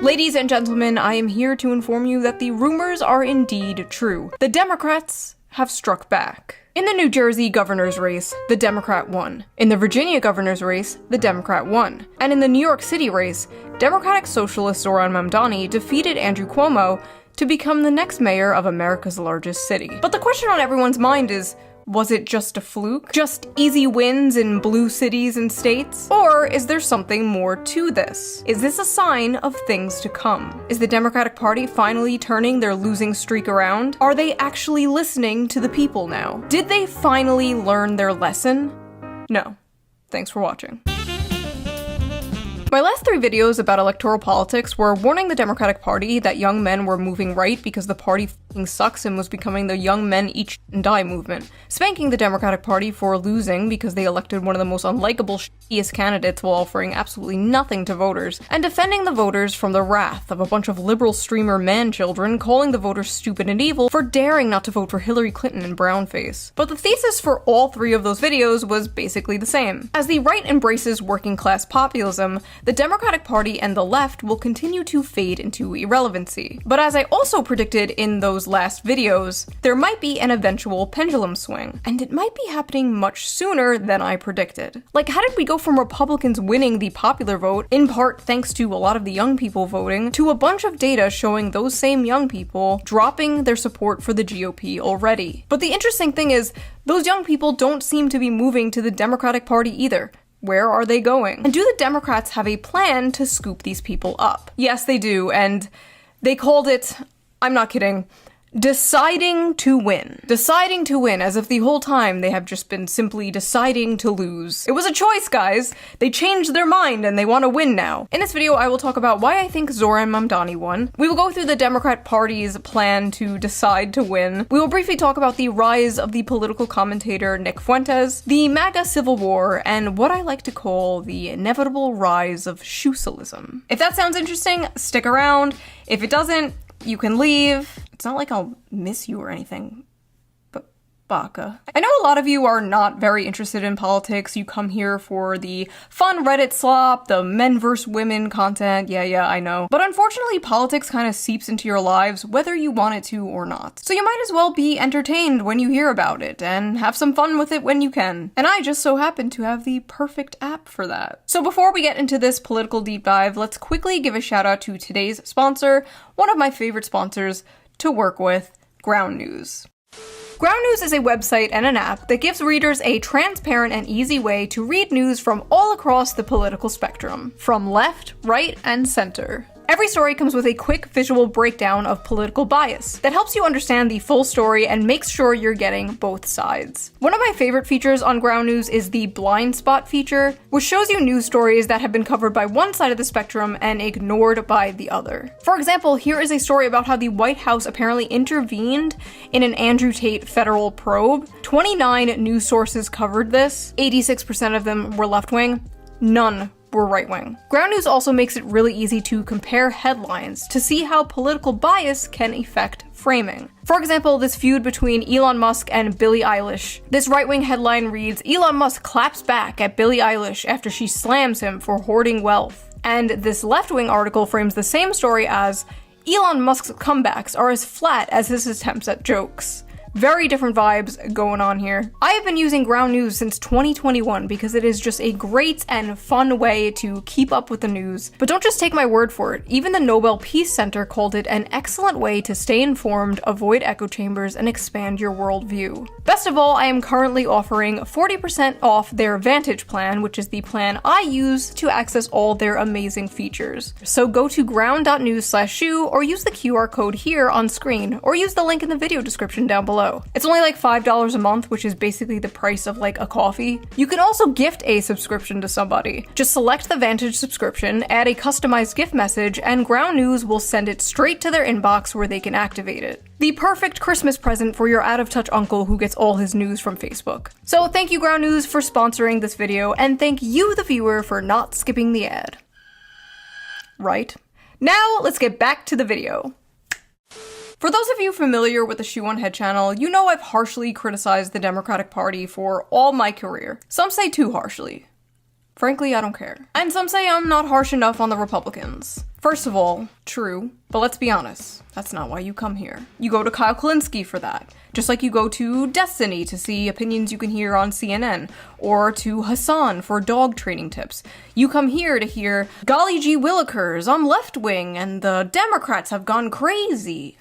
Ladies and gentlemen, I am here to inform you that the rumors are indeed true. The Democrats have struck back. In the New Jersey governor's race, the Democrat won. In the Virginia governor's race, the Democrat won. And in the New York City race, Democratic Socialist Zohran Mamdani defeated Andrew Cuomo to become the next mayor of America's largest city. But the question on everyone's mind is, was it just a fluke? Just easy wins in blue cities and states? Or is there something more to this? Is this a sign of things to come? Is the Democratic Party finally turning their losing streak around? Are they actually listening to the people now? Did they finally learn their lesson? No. Thanks for watching. My last 3 videos about electoral politics were warning the Democratic Party that young men were moving right because the party f***ing sucks and was becoming the young men eat sh- and die movement, spanking the Democratic Party for losing because they elected one of the most unlikable shittiest candidates while offering absolutely nothing to voters, and defending the voters from the wrath of a bunch of liberal streamer man-children calling the voters stupid and evil for daring not to vote for Hillary Clinton and brownface. But the thesis for all 3 of those videos was basically the same. As the right embraces working-class populism, the Democratic Party and the left will continue to fade into irrelevancy. But as I also predicted in those last videos, there might be an eventual pendulum swing, and it might be happening much sooner than I predicted. Like, how did we go from Republicans winning the popular vote, in part thanks to a lot of the young people voting, to a bunch of data showing those same young people dropping their support for the GOP already? But the interesting thing is, those young people don't seem to be moving to the Democratic Party either. Where are they going? And do the Democrats have a plan to scoop these people up? Yes, they do, and they called it, I'm not kidding, deciding to win. Deciding to win, as if the whole time they have just been simply deciding to lose. It was a choice, guys! They changed their mind and they want to win now. In this video, I will talk about why I think Zohran Mamdani won. We will go through the Democrat Party's plan to decide to win. We will briefly talk about the rise of the political commentator Nick Fuentes, the MAGA Civil War, and what I like to call the inevitable rise of shoesalism. If that sounds interesting, stick around. If it doesn't, you can leave. It's not like I'll miss you or anything, but baka. I know a lot of you are not very interested in politics. You come here for the fun Reddit slop, the men vs. women content, yeah, I know. But unfortunately, politics kind of seeps into your lives whether you want it to or not. So you might as well be entertained when you hear about it, and have some fun with it when you can. And I just so happen to have the perfect app for that. So before we get into this political deep dive, let's quickly give a shout out to today's sponsor, one of my favorite sponsors to work with, Ground News. Ground News is a website and an app that gives readers a transparent and easy way to read news from all across the political spectrum, from left, right, and center. Every story comes with a quick visual breakdown of political bias that helps you understand the full story and makes sure you're getting both sides. One of my favorite features on Ground News is the blind spot feature, which shows you news stories that have been covered by one side of the spectrum and ignored by the other. For example, here is a story about how the White House apparently intervened in an Andrew Tate federal probe. 29 news sources covered this. 86% of them were left-wing. None were right-wing. Ground News also makes it really easy to compare headlines to see how political bias can affect framing. For example, this feud between Elon Musk and Billie Eilish. This right-wing headline reads, Elon Musk claps back at Billie Eilish after she slams him for hoarding wealth. And this left-wing article frames the same story as, Elon Musk's comebacks are as flat as his attempts at jokes. Very different vibes going on here. I have been using Ground News since 2021 because it is just a great and fun way to keep up with the news. But don't just take my word for it. Even the Nobel Peace Center called it an excellent way to stay informed, avoid echo chambers, and expand your worldview. Best of all, I am currently offering 40% off their Vantage plan, which is the plan I use to access all their amazing features. So go to ground.news/shoe or use the QR code here on screen, or use the link in the video description down below. It's only like $5 a month, which is basically the price of like a coffee. You can also gift a subscription to somebody. Just select the Vantage subscription, add a customized gift message, and Ground News will send it straight to their inbox where they can activate it. The perfect Christmas present for your out-of-touch uncle who gets all his news from Facebook. So thank you, Ground News, for sponsoring this video, and thank you, the viewer, for not skipping the ad. Right? Now, let's get back to the video. For those of you familiar with the Shoe on Head channel, you know I've harshly criticized the Democratic Party for all my career. Some say too harshly. Frankly, I don't care. And some say I'm not harsh enough on the Republicans. First of all, true, but let's be honest, that's not why you come here. You go to Kyle Kulinski for that, just like you go to Destiny to see opinions you can hear on CNN, or to Hassan for dog training tips. You come here to hear, golly gee willikers, I'm left-wing and the Democrats have gone crazy.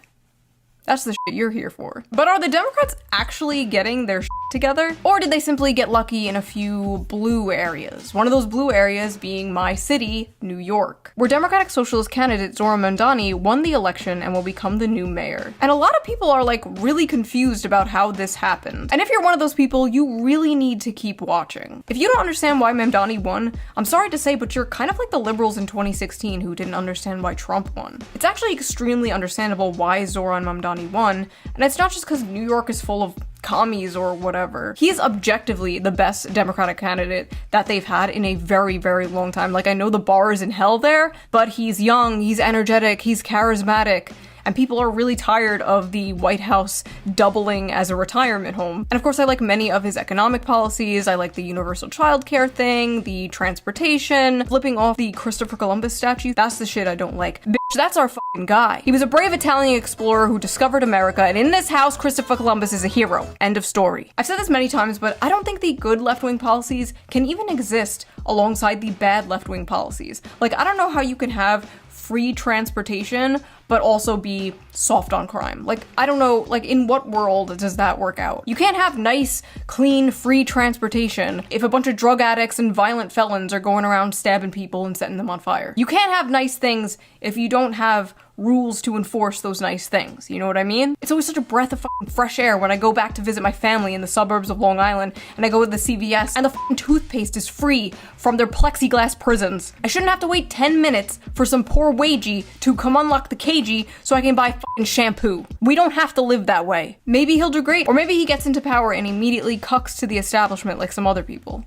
That's the shit you're here for. But are the Democrats actually getting their shit together? Or did they simply get lucky in a few blue areas? One of those blue areas being my city, New York, where Democratic Socialist candidate Zohran Mamdani won the election and will become the new mayor. And a lot of people are like really confused about how this happened. And if you're one of those people, you really need to keep watching. If you don't understand why Mamdani won, I'm sorry to say, but you're kind of like the liberals in 2016 who didn't understand why Trump won. It's actually extremely understandable why Zohran Mamdani won, and it's not just because New York is full of commies or whatever. He is objectively the best Democratic candidate that they've had in a very, very long time. Like, I know the bar is in hell there, but he's young, he's energetic, he's charismatic, and people are really tired of the White House doubling as a retirement home. And of course, I like many of his economic policies. I like the universal childcare thing, the transportation, flipping off the Christopher Columbus statue. That's the shit I don't like. Bitch, that's our fucking guy. He was a brave Italian explorer who discovered America, and in this house, Christopher Columbus is a hero. End of story. I've said this many times, but I don't think the good left-wing policies can even exist alongside the bad left-wing policies. Like, I don't know how you can have free transportation, but also be soft on crime. Like, I don't know, like, in what world does that work out? You can't have nice, clean, free transportation if a bunch of drug addicts and violent felons are going around stabbing people and setting them on fire. You can't have nice things if you don't have rules to enforce those nice things, you know what I mean? It's always such a breath of fucking fresh air when I go back to visit my family in the suburbs of Long Island and I go to the CVS and the fucking toothpaste is free from their plexiglass prisons. I shouldn't have to wait 10 minutes for some poor wagey to come unlock the cagey so I can buy fucking shampoo. We don't have to live that way. Maybe he'll do great, or maybe he gets into power and immediately cucks to the establishment like some other people.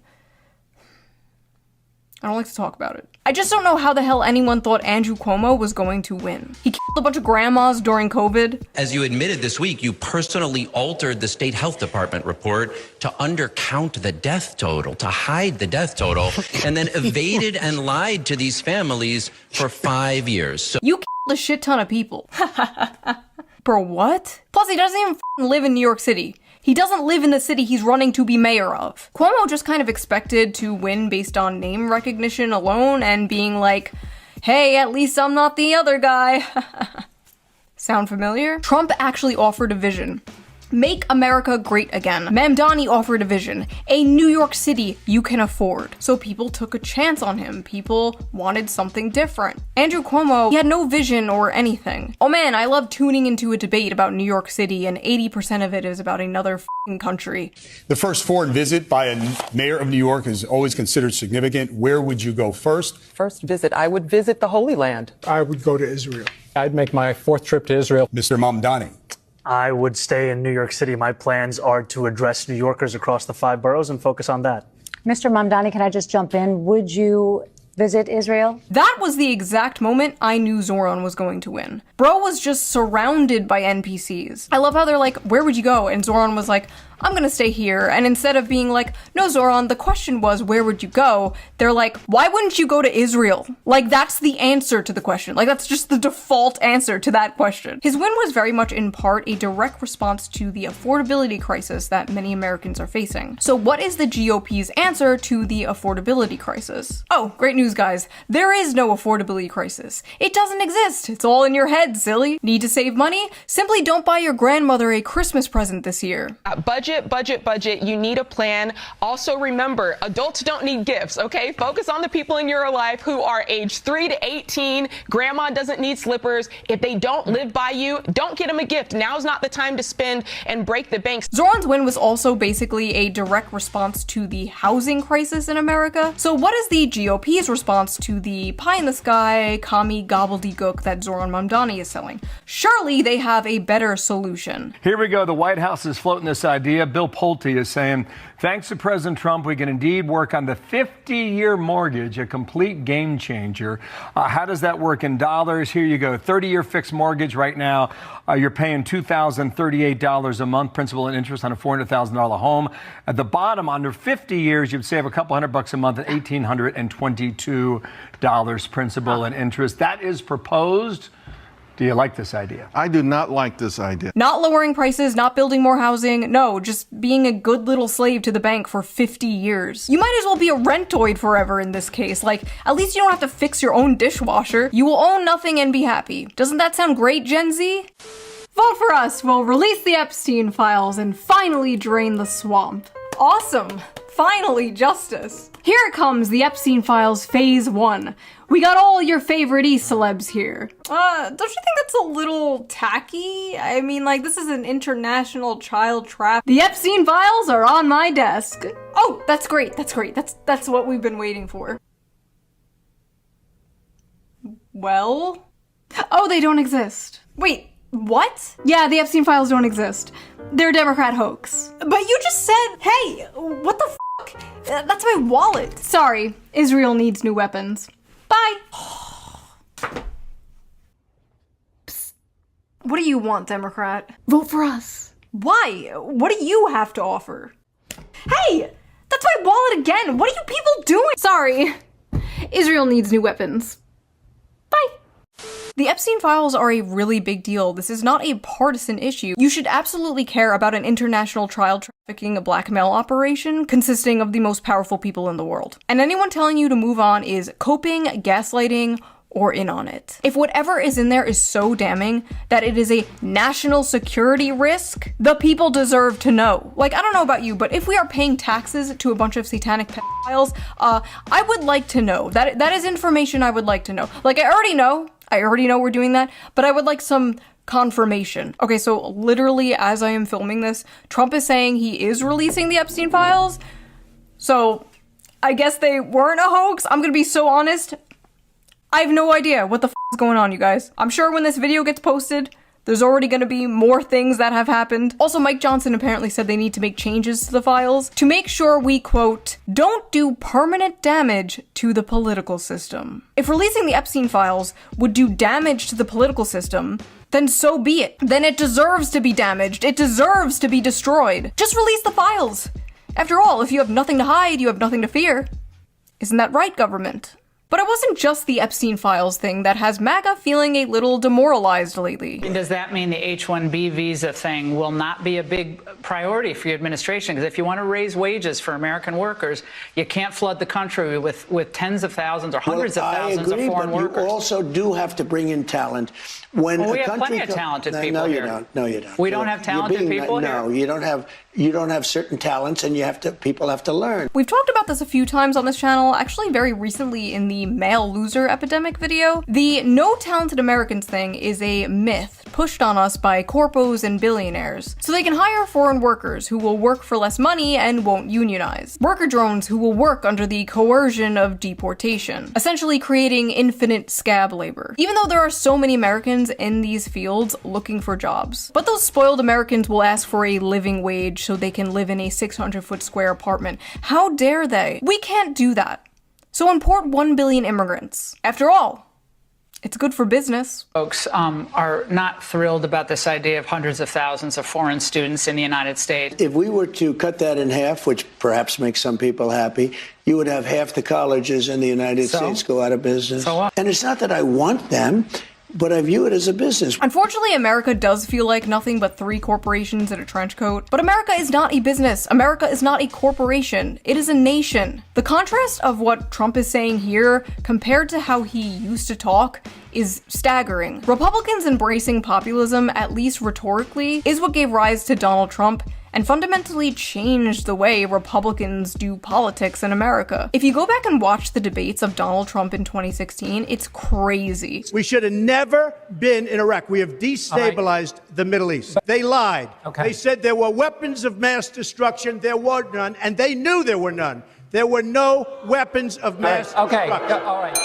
I don't like to talk about it. I just don't know how the hell anyone thought Andrew Cuomo was going to win. He killed a bunch of grandmas during COVID. As you admitted this week, you personally altered the state health department report to undercount the death total, to hide the death total, and then evaded and lied to these families for 5 years. So you killed a shit ton of people. For what? Plus, he doesn't even live in New York City. He doesn't live in the city he's running to be mayor of. Cuomo just kind of expected to win based on name recognition alone and being like, hey, at least I'm not the other guy. Sound familiar? Trump actually offered a vision. Make America great again. Mamdani offered a vision. A New York City you can afford. So people took a chance on him. People wanted something different. Andrew Cuomo, he had no vision or anything. Oh man, I love tuning into a debate about New York City and 80% of it is about another f***ing country. The first foreign visit by a mayor of New York is always considered significant. Where would you go first? First visit, I would visit the Holy Land. I would go to Israel. I'd make my 4th trip to Israel. Mr. Mamdani. I would stay in New York City. My plans are to address New Yorkers across the 5 boroughs and focus on that. Mr. Mamdani, can I just jump in? Would you visit Israel? That was the exact moment I knew Zohran was going to win. Bro was just surrounded by NPCs. I love how they're like, where would you go? And Zohran was like, I'm gonna stay here. And instead of being like, no, Zohran, the question was, where would you go? They're like, why wouldn't you go to Israel? Like, that's the answer to the question. Like, that's just the default answer to that question. His win was very much in part a direct response to the affordability crisis that many Americans are facing. So what is the GOP's answer to the affordability crisis? Oh, great news, guys. There is no affordability crisis. It doesn't exist. It's all in your head, silly. Need to save money? Simply don't buy your grandmother a Christmas present this year. Budget. You need a plan. Also remember, adults don't need gifts, okay? Focus on the people in your life who are age 3 to 18. Grandma doesn't need slippers. If they don't live by you, don't get them a gift. Now's not the time to spend and break the banks. Zohran's win was also basically a direct response to the housing crisis in America. So what is the GOP's response to the pie-in-the-sky, commie gobbledygook that Zohran Mamdani is selling? Surely they have a better solution. Here we go. The White House is floating this idea. Bill Pulte is saying, thanks to President Trump, we can indeed work on the 50-year mortgage, a complete game changer. How does that work in dollars? Here you go. 30-year fixed mortgage right now. You're paying $2,038 a month, principal and interest on a $400,000 home. At the bottom, under 50 years, you'd save a couple $100 a month at $1,822. $22 principal and interest. That is proposed. Do you like this idea? I do not like this idea. Not lowering prices, not building more housing. No, just being a good little slave to the bank for 50 years. You might as well be a rentoid forever in this case. Like, at least you don't have to fix your own dishwasher. You will own nothing and be happy. Doesn't that sound great, Gen Z? Vote for us. We'll release the Epstein files and finally drain the swamp. Awesome. Finally, justice. Here it comes, the Epstein Files Phase 1. We got all your favorite E-celebs here. Don't you think that's a little tacky? I mean, like, this is an international child trap. The Epstein Files are on my desk. Oh, that's great, that's great. That's what we've been waiting for. Well? Oh, they don't exist. Wait, what? Yeah, the Epstein Files don't exist. They're a Democrat hoax. But you just said, hey, what the fuck? That's my wallet. Sorry, Israel needs new weapons. Bye. Psst. What do you want, Democrat? Vote for us. Why? What do you have to offer? Hey, that's my wallet again. What are you people doing? Sorry, Israel needs new weapons. Bye. The Epstein files are a really big deal. This is not a partisan issue. You should absolutely care about an international child trafficking blackmail operation consisting of the most powerful people in the world. And anyone telling you to move on is coping, gaslighting, or in on it. If whatever is in there is so damning that it is a national security risk, the people deserve to know. Like, I don't know about you, but if we are paying taxes to a bunch of satanic pedophiles, I would like to know. That is information I would like to know. Like, I already know we're doing that, but I would like some confirmation. Okay, so literally as I am filming this, Trump is saying he is releasing the Epstein files. So I guess they weren't a hoax. I'm gonna be so honest. I have no idea what the f is going on, you guys. I'm sure when this video gets posted, there's already gonna be more things that have happened. Also, Mike Johnson apparently said they need to make changes to the files to make sure we, quote, don't do permanent damage to the political system. If releasing the Epstein files would do damage to the political system, then so be it. Then it deserves to be damaged. It deserves to be destroyed. Just release the files. After all, if you have nothing to hide, you have nothing to fear. Isn't that right, government? But it wasn't just the Epstein files thing that has MAGA feeling a little demoralized lately. Does that mean the H-1B visa thing will not be a big priority for your administration? Because if you want to raise wages for American workers, you can't flood the country with tens of thousands or hundreds of thousands of foreign workers. You also do have to bring in talent. When we have plenty of talented people here. No, you don't. We don't have talented people here? No, you don't have certain talents, and people have to learn. We've talked about this a few times on this channel, actually very recently in the male loser epidemic video. The no talented Americans thing is a myth pushed on us by corpos and billionaires, so they can hire foreign workers who will work for less money and won't unionize. Worker drones who will work under the coercion of deportation, essentially creating infinite scab labor. Even though there are so many Americans in these fields looking for jobs. But those spoiled Americans will ask for a living wage so they can live in a 600-foot square apartment. How dare they? We can't do that. So import 1 billion immigrants. After all, it's good for business. Folks are not thrilled about this idea of hundreds of thousands of foreign students in the United States. If we were to cut that in half, which perhaps makes some people happy, you would have half the colleges in the United States go out of business. So what? And it's not that I want them, but I view it as a business. Unfortunately, America does feel like nothing but 3 corporations in a trench coat. But America is not a business. America is not a corporation. It is a nation. The contrast of what Trump is saying here compared to how he used to talk is staggering. Republicans embracing populism, at least rhetorically, is what gave rise to Donald Trump and fundamentally changed the way Republicans do politics in America. If you go back and watch the debates of Donald Trump in 2016, it's crazy. We should have never been in Iraq. We have destabilized the Middle East. They lied. Okay. They said there were weapons of mass destruction. There were none, and they knew there were none. There were no weapons of mass destruction. All right.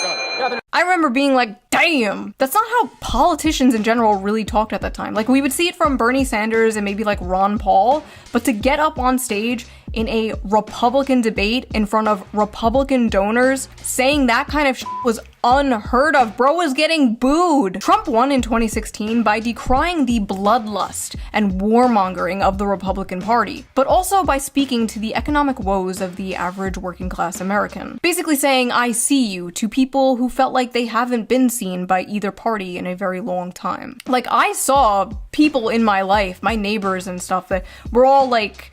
I remember being like, damn, that's not how politicians in general really talked at that time. Like, we would see it from Bernie Sanders and maybe like Ron Paul, but to get up on stage in a Republican debate in front of Republican donors saying that kind of shit was unheard of. Bro was getting booed. Trump won in 2016 by decrying the bloodlust and warmongering of the Republican Party, but also by speaking to the economic woes of the average working class American. Basically saying, I see you, to people who felt like they haven't been seen by either party in a very long time. Like, I saw people in my life, my neighbors and stuff, that were all like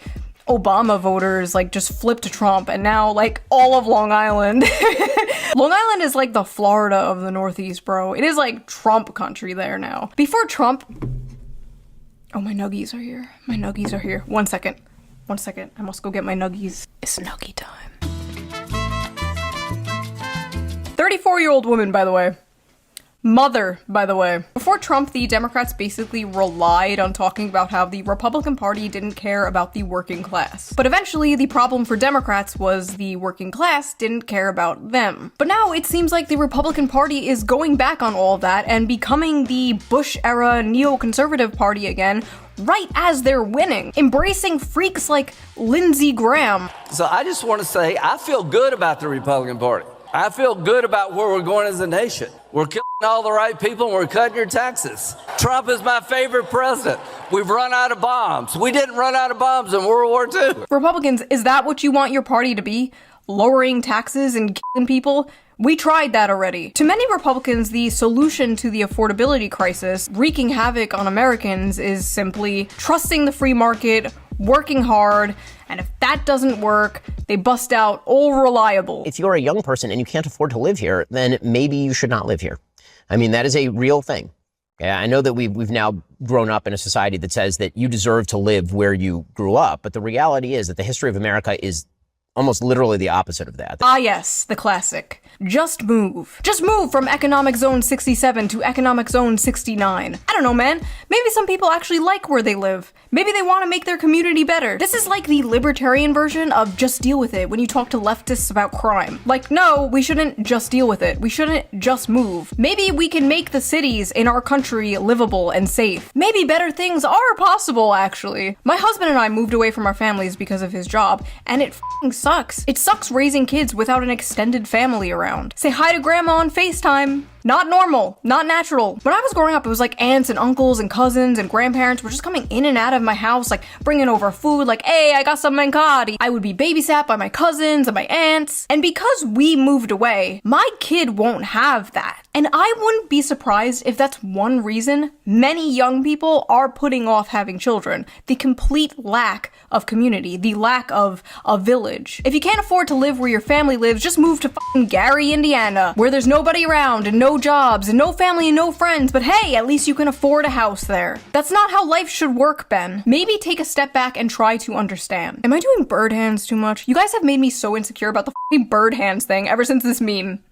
Obama voters, like just flipped to Trump, and now like all of Long Island. Long Island is like the Florida of the Northeast, bro. It is like Trump country there now. Before Trump... Oh, my nuggies are here. My nuggies are here. 1 second. 1 second. I must go get my nuggies. It's nuggie time. 34-year-old woman, by the way. Mother, by the way. Before Trump, the Democrats basically relied on talking about how the Republican Party didn't care about the working class. But eventually, the problem for Democrats was the working class didn't care about them. But now it seems like the Republican Party is going back on all of that and becoming the Bush-era neoconservative party again, right as they're winning, embracing freaks like Lindsey Graham. So I just want to say, I feel good about the Republican Party. I feel good about where we're going as a nation. We're killing all the right people and we're cutting your taxes. Trump is my favorite president. We've run out of bombs. We didn't run out of bombs in World War II. Republicans, is that what you want your party to be? Lowering taxes and killing people? We tried that already. To many Republicans, the solution to the affordability crisis, wreaking havoc on Americans, is simply trusting the free market, working hard, and if that doesn't work, they bust out all reliable. If you're a young person and you can't afford to live here, then maybe you should not live here. I mean, that is a real thing. Yeah, I know that we've now grown up in a society that says that you deserve to live where you grew up, but the reality is that the history of America is almost literally the opposite of that. Ah yes, the classic. Just move. Just move from Economic Zone 67 to Economic Zone 69. I don't know, man. Maybe some people actually like where they live. Maybe they want to make their community better. This is like the libertarian version of just deal with it when you talk to leftists about crime. Like, no, we shouldn't just deal with it. We shouldn't just move. Maybe we can make the cities in our country livable and safe. Maybe better things are possible, actually. My husband and I moved away from our families because of his job, and it f***ing sucks. It sucks raising kids without an extended family around. Say hi to grandma on FaceTime. Not normal, not natural. When I was growing up, it was like aunts and uncles and cousins and grandparents were just coming in and out of my house, like bringing over food, like, hey, I got some mancati. I would be babysat by my cousins and my aunts. And because we moved away, my kid won't have that. And I wouldn't be surprised if that's one reason many young people are putting off having children. The complete lack of community, the lack of a village. If you can't afford to live where your family lives, just move to f***ing Gary, Indiana, where there's nobody around and no jobs and no family and no friends, but hey, at least you can afford a house there. That's not how life should work, Ben. Maybe take a step back and try to understand. Am I doing bird hands too much? You guys have made me so insecure about the f***ing bird hands thing ever since this meme.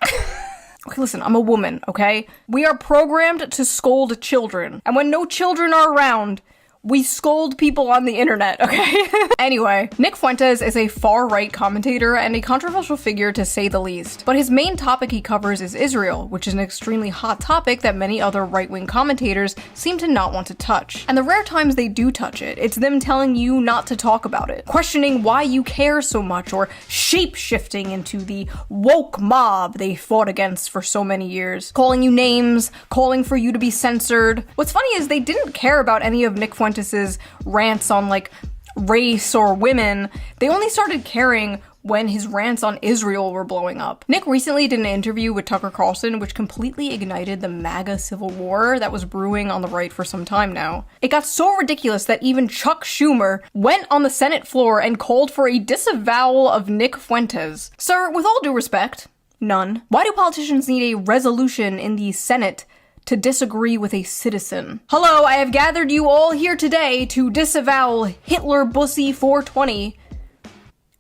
Okay, listen, I'm a woman, okay? We are programmed to scold children, and when no children are around, we scold people on the internet, okay? Anyway, Nick Fuentes is a far-right commentator and a controversial figure to say the least. But his main topic he covers is Israel, which is an extremely hot topic that many other right-wing commentators seem to not want to touch. And the rare times they do touch it, it's them telling you not to talk about it, questioning why you care so much, or shape-shifting into the woke mob they fought against for so many years, calling you names, calling for you to be censored. What's funny is they didn't care about any of Nick Fuentes' rants on like race or women. They only started caring when his rants on Israel were blowing up. Nick recently did an interview with Tucker Carlson, which completely ignited the MAGA civil war that was brewing on the right for some time now. It got so ridiculous that even Chuck Schumer went on the Senate floor and called for a disavowal of Nick Fuentes. Sir, with all due respect, none. Why do politicians need a resolution in the Senate to disagree with a citizen? Hello, I have gathered you all here today to disavow Hitler Bussy 420.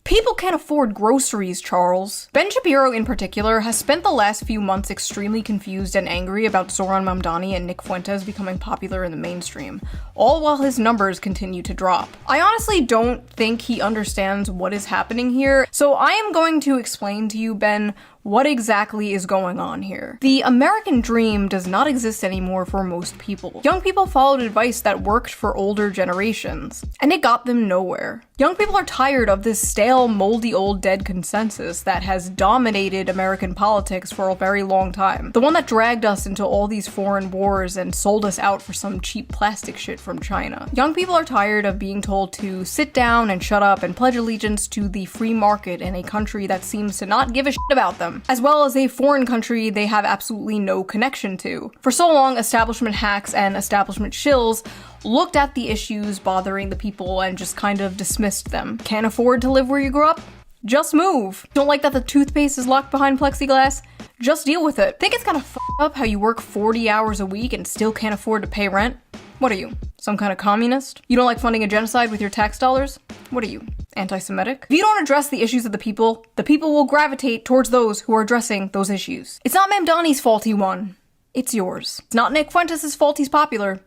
People can't afford groceries, Charles. Ben Shapiro in particular has spent the last few months extremely confused and angry about Zohran Mamdani and Nick Fuentes becoming popular in the mainstream, all while his numbers continue to drop. I honestly don't think he understands what is happening here, so I am going to explain to you, Ben, what exactly is going on here. The American dream does not exist anymore for most people. Young people followed advice that worked for older generations, and it got them nowhere. Young people are tired of this stale, moldy, old, dead consensus that has dominated American politics for a very long time. The one that dragged us into all these foreign wars and sold us out for some cheap plastic shit from China. Young people are tired of being told to sit down and shut up and pledge allegiance to the free market in a country that seems to not give a shit about them, as well as a foreign country they have absolutely no connection to. For so long, establishment hacks and establishment shills looked at the issues bothering the people and just kind of dismissed them. Can't afford to live where you grew up? Just move. Don't like that the toothpaste is locked behind plexiglass? Just deal with it. Think it's kind of f***ed up how you work 40 hours a week and still can't afford to pay rent? What are you, some kind of communist? You don't like funding a genocide with your tax dollars? What are you, anti-Semitic? If you don't address the issues of the people will gravitate towards those who are addressing those issues. It's not Mamdani's fault he won. It's yours. It's not Nick Fuentes' fault he's popular.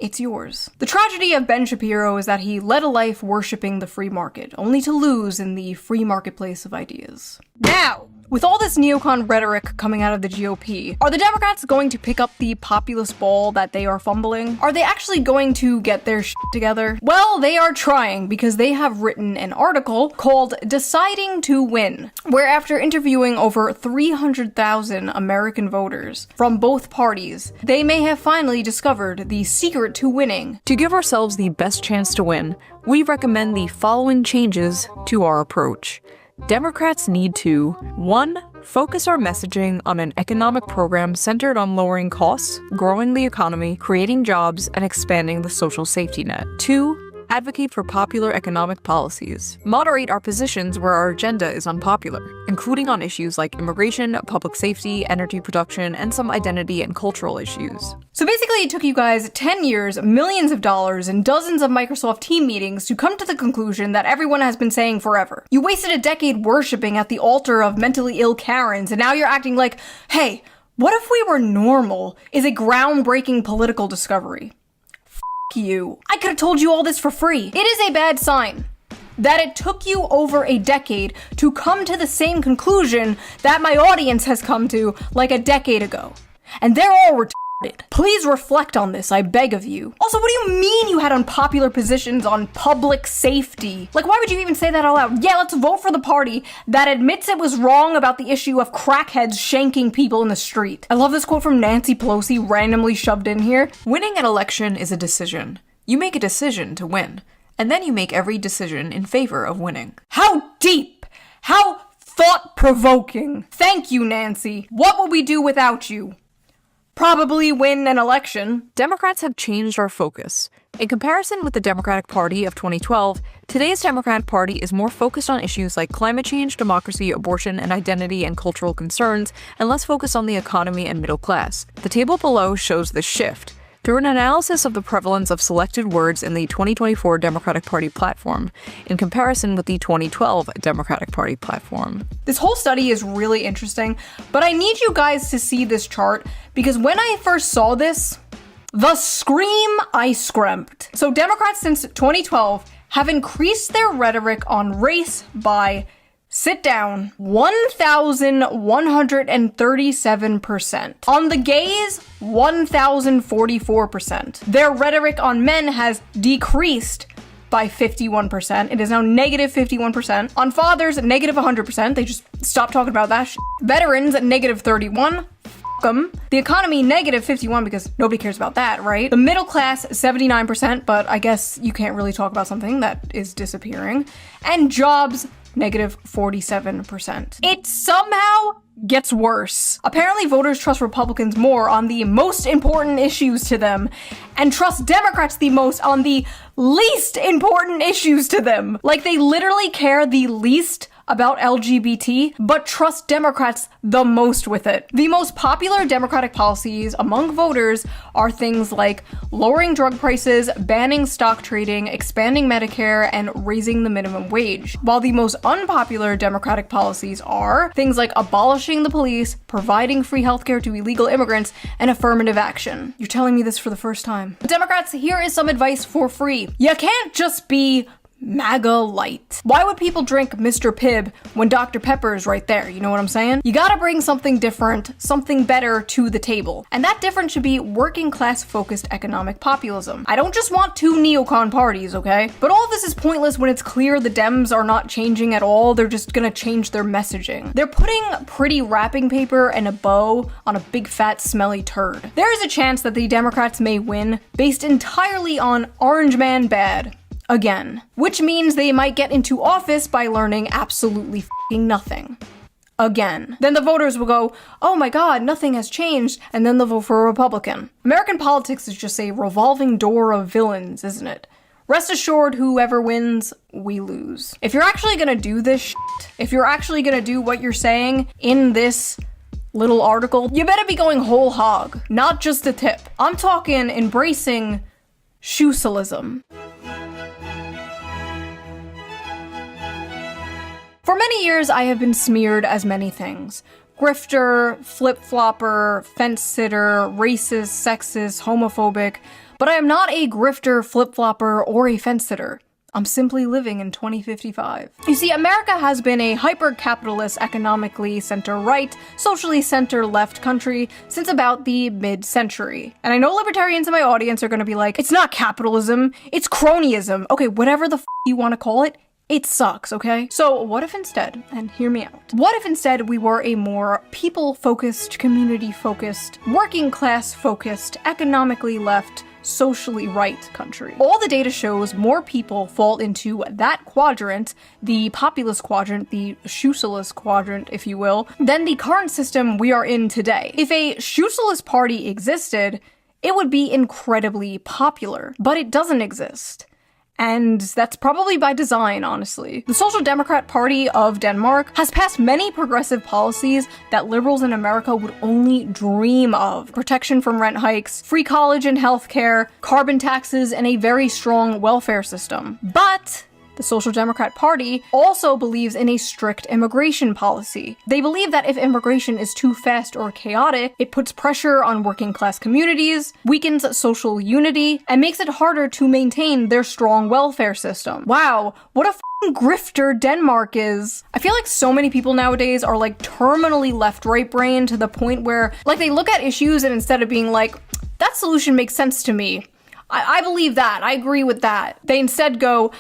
It's yours. The tragedy of Ben Shapiro is that he led a life worshipping the free market, only to lose in the free marketplace of ideas. Now, with all this neocon rhetoric coming out of the GOP, are the Democrats going to pick up the populist ball that they are fumbling? Are they actually going to get their shit together? Well, they are trying, because they have written an article called Deciding to Win, where after interviewing over 300,000 American voters from both parties, they may have finally discovered the secret to winning. To give ourselves the best chance to win, we recommend the following changes to our approach. Democrats need to 1. Focus our messaging on an economic program centered on lowering costs, growing the economy, creating jobs, and expanding the social safety net. 2. Advocate for popular economic policies. Moderate our positions where our agenda is unpopular, including on issues like immigration, public safety, energy production, and some identity and cultural issues. So basically it took you guys 10 years, millions of dollars, and dozens of Microsoft team meetings to come to the conclusion that everyone has been saying forever. You wasted a decade worshipping at the altar of mentally ill Karens, and now you're acting like, hey, what if we were normal is a groundbreaking political discovery. You. I could have told you all this for free. It is a bad sign that it took you over a decade to come to the same conclusion that my audience has come to like a decade ago. And they're all retarded. Please reflect on this, I beg of you. Also, what do you mean you had unpopular positions on public safety? Like, why would you even say that out loud? Yeah, let's vote for the party that admits it was wrong about the issue of crackheads shanking people in the street. I love this quote from Nancy Pelosi randomly shoved in here. Winning an election is a decision. You make a decision to win, and then you make every decision in favor of winning. How deep! How thought-provoking! Thank you, Nancy. What would we do without you? Probably win an election. Democrats have changed our focus. In comparison with the Democratic Party of 2012, today's Democratic Party is more focused on issues like climate change, democracy, abortion, and identity and cultural concerns, and less focused on the economy and middle class. The table below shows this shift. Through an analysis of the prevalence of selected words in the 2024 Democratic Party platform, in comparison with the 2012 Democratic Party platform. This whole study is really interesting, but I need you guys to see this chart, because when I first saw this, the scream I screamed. So Democrats since 2012 have increased their rhetoric on race by, sit down, 1,137%. On the gays, 1,044%. Their rhetoric on men has decreased by 51%. It is now negative 51%. On fathers, negative 100%. They just stopped talking about that shit. Veterans, negative 31. Them. The economy, negative 51, because nobody cares about that, right? The middle class, 79%, but I guess you can't really talk about something that is disappearing. And jobs, negative 47%. It somehow gets worse. Apparently voters trust Republicans more on the most important issues to them and trust Democrats the most on the least important issues to them. Like they literally care the least about LGBT, but trust Democrats the most with it. The most popular Democratic policies among voters are things like lowering drug prices, banning stock trading, expanding Medicare, and raising the minimum wage. While the most unpopular Democratic policies are things like abolishing the police, providing free healthcare to illegal immigrants, and affirmative action. You're telling me this for the first time. Democrats, here is some advice for free. You can't just be MAGA Light. Why would people drink Mr. Pibb when Dr. Pepper is right there? You know what I'm saying? You gotta bring something different, something better to the table. And that difference should be working class focused economic populism. I don't just want 2 neocon parties, okay? But all of this is pointless when it's clear the Dems are not changing at all. They're just gonna change their messaging. They're putting pretty wrapping paper and a bow on a big fat smelly turd. There is a chance that the Democrats may win based entirely on Orange Man bad. Again. Which means they might get into office by learning absolutely f***ing nothing. Again. Then the voters will go, oh my god, nothing has changed, and then they'll vote for a Republican. American politics is just a revolving door of villains, isn't it? Rest assured, whoever wins, we lose. If you're actually gonna do this shit, if you're actually gonna do what you're saying in this little article, you better be going whole hog, not just a tip. I'm talking embracing shoesalism. For many years, I have been smeared as many things. Grifter, flip-flopper, fence-sitter, racist, sexist, homophobic, but I am not a grifter, flip-flopper, or a fence-sitter. I'm simply living in 2055. You see, America has been a hyper-capitalist, economically center-right, socially center-left country since about the mid-century. And I know libertarians in my audience are gonna be like, it's not capitalism, it's cronyism. Okay, whatever the f you wanna call it, it sucks, okay? So what if instead, and hear me out, what if instead we were a more people-focused, community-focused, working-class-focused, economically left, socially right country? All the data shows more people fall into that quadrant, the populist quadrant, the shoesalist quadrant, if you will, than the current system we are in today. If a shoesalist party existed, it would be incredibly popular, but it doesn't exist. And that's probably by design, honestly. The Social Democrat Party of Denmark has passed many progressive policies that liberals in America would only dream of. Protection from rent hikes, free college and healthcare, carbon taxes, and a very strong welfare system. But the Social Democrat Party also believes in a strict immigration policy. They believe that if immigration is too fast or chaotic, it puts pressure on working class communities, weakens social unity, and makes it harder to maintain their strong welfare system. Wow, what a f***ing grifter Denmark is. I feel like so many people nowadays are like terminally left-right brain to the point where like they look at issues and instead of being like, that solution makes sense to me, I believe that, I agree with that, they instead go,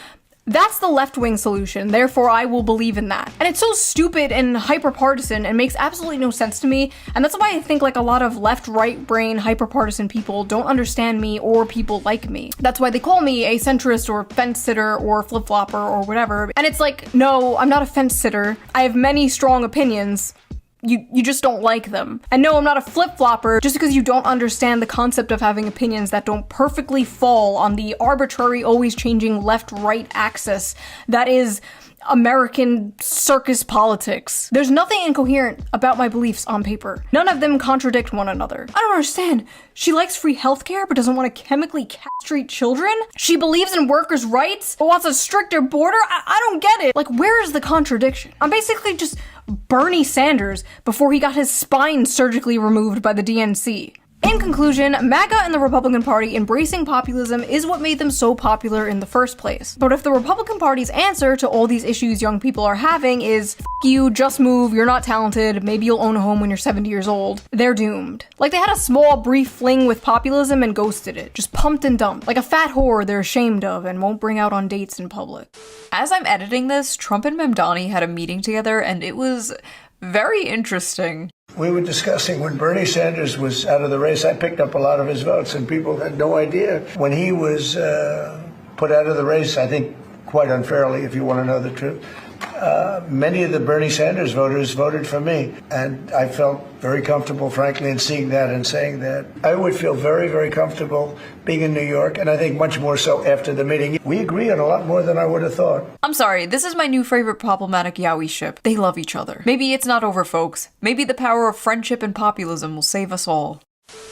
that's the left-wing solution, therefore I will believe in that. And it's so stupid and hyper-partisan and makes absolutely no sense to me, and that's why I think like a lot of left-right brain hyper-partisan people don't understand me or people like me. That's why they call me a centrist or fence-sitter or flip-flopper or whatever. And it's like, no, I'm not a fence-sitter. I have many strong opinions. You just don't like them. And no, I'm not a flip-flopper just because you don't understand the concept of having opinions that don't perfectly fall on the arbitrary, always changing left-right axis that is American circus politics. There's nothing incoherent about my beliefs on paper. None of them contradict one another. I don't understand. She likes free healthcare but doesn't want to chemically castrate children? She believes in workers' rights but wants a stricter border? I don't get it. Like, where is the contradiction? I'm basically just Bernie Sanders before he got his spine surgically removed by the DNC. In conclusion, MAGA and the Republican Party embracing populism is what made them so popular in the first place. But if the Republican Party's answer to all these issues young people are having is, F you, just move, you're not talented, maybe you'll own a home when you're 70 years old, they're doomed. Like they had a small, brief fling with populism and ghosted it. Just pumped and dumped. Like a fat whore they're ashamed of and won't bring out on dates in public. As I'm editing this, Trump and Mamdani had a meeting together and it was very interesting. We were discussing when Bernie Sanders was out of the race, I picked up a lot of his votes and people had no idea. When he was put out of the race, I think quite unfairly, if you want to know the truth, many of the Bernie Sanders voters voted for me. And I felt very comfortable, frankly, in seeing that and saying that. I would feel very, very comfortable being in New York, and I think much more so after the meeting. We agree on a lot more than I would have thought. I'm sorry, this is my new favorite problematic Yowie ship. They love each other. Maybe it's not over, folks. Maybe the power of friendship and populism will save us all.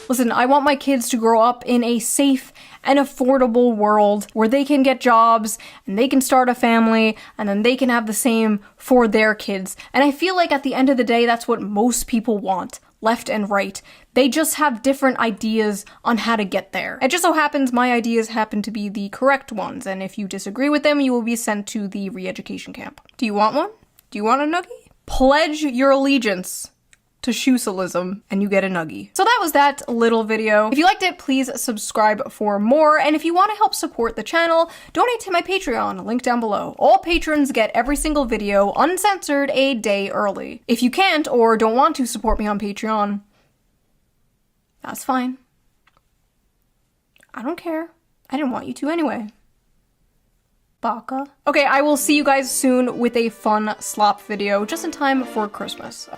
Listen, I want my kids to grow up in a safe and affordable world where they can get jobs and they can start a family and then they can have the same for their kids. And I feel like at the end of the day, that's what most people want. left and right. They just have different ideas on how to get there. It just so happens my ideas happen to be the correct ones, and if you disagree with them, you will be sent to the re-education camp. Do you want one? Do you want a nuggie? Pledge your allegiance to socialism and you get a nuggie. So that was that little video. If you liked it, please subscribe for more. And if you want to help support the channel, donate to my Patreon, link down below. All patrons get every single video uncensored a day early. If you can't or don't want to support me on Patreon, that's fine. I don't care. I didn't want you to anyway. Baka. Okay, I will see you guys soon with a fun slop video just in time for Christmas.